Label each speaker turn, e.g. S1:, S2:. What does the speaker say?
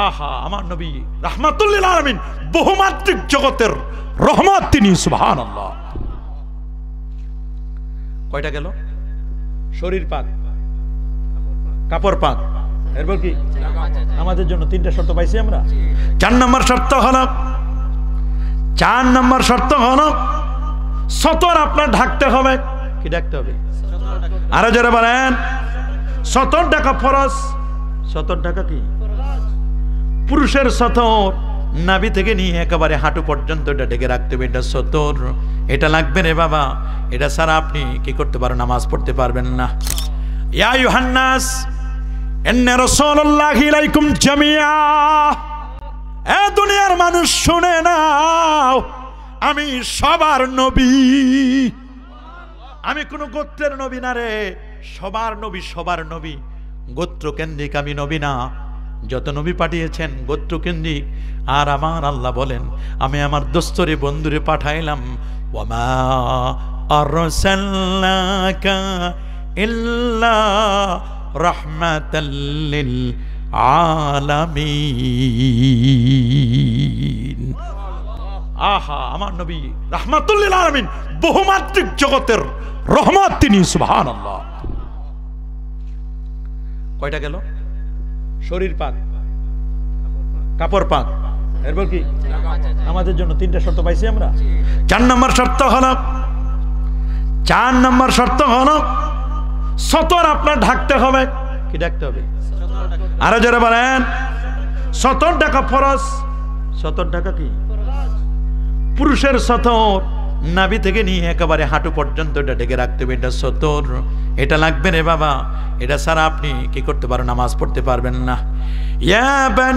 S1: আহা আমার নবী রাহমাতুল লিল আলামিন, বহুমাত্রিক জগতের রহমত তিনি, সুবহানাল্লাহ। কয়টা গেল? শরীর পাক, কাপড় পাক, এরপর কি আমাদের জন্য তিনটা শর্ত পাইছি আমরা। 4 নম্বর শর্ত হলো, 4 নম্বর শর্ত হলো সতর আপনার ঢাকতে হবে। কি ঢাকতে হবে? আরো যারা বলেন সতর ঢাকা ফরজ। সতর ঢাকা কি? পুরুষের সতর নাভি থেকে নিয়ে একেবারে হাঁটু পর্যন্ত এটা ঢেকে রাখতে হবে, এটা সতর। এটা লাগবে রে বাবা, এটা ছাড়া আপনি কি করতে পারেন? নামাজ পড়তে পারবেন না। ইয়া আইয়ুহান নাস ইন্না রাসূলুল্লাহি ইলাইকুম জামিআ, এ দুনিয়ার মানুষ শুনে নাও, আমি সবার নবী। আমি কোন গোত্রের নবী না রে, সবার নবী, সবার নবী। গোত্র কেন্দ্রিক আমি নবী না। যত নবী পাঠিয়েছেন গোত্র কেন্দ্রিক। আর আমার আল্লাহ বলেন, আমি আমার দোস্তরে বন্ধুরে পাঠাইলাম, ওয়ামা আরসালনাকা ইল্লা রাহমাতাল লিল আলামিন। আহা আমার নবী রাহমাতুল লিল আলামিন, বহুমাত্রিক জগতের রহমত তিনি, সুবহানাল্লাহ। কয়টা গেল? শরীর পাক, কাপড় পাক, এরপর কি আমাদের জন্য তিনটা শর্ত পাইছি আমরা। 4 নম্বর শর্ত হলো, 4 নম্বর শর্ত হলো সতর আপনার ঢাকতে হবে। কি ঢাকতে হবে? আরো যারা বলেন সতর ঢাকা ফরজ। সতর ঢাকা কি? পুরুষের সতর নাভি থেকে নিয়ে একেবারে হাঁটু পর্যন্ত এটা ঢেকে রাখতে হবে, এটা সতর। এটা লাগবে রে বাবা, এটা ছাড়া আপনি কি করতে পারেন? নামাজ পড়তে পারবেন না। ইয়া বানি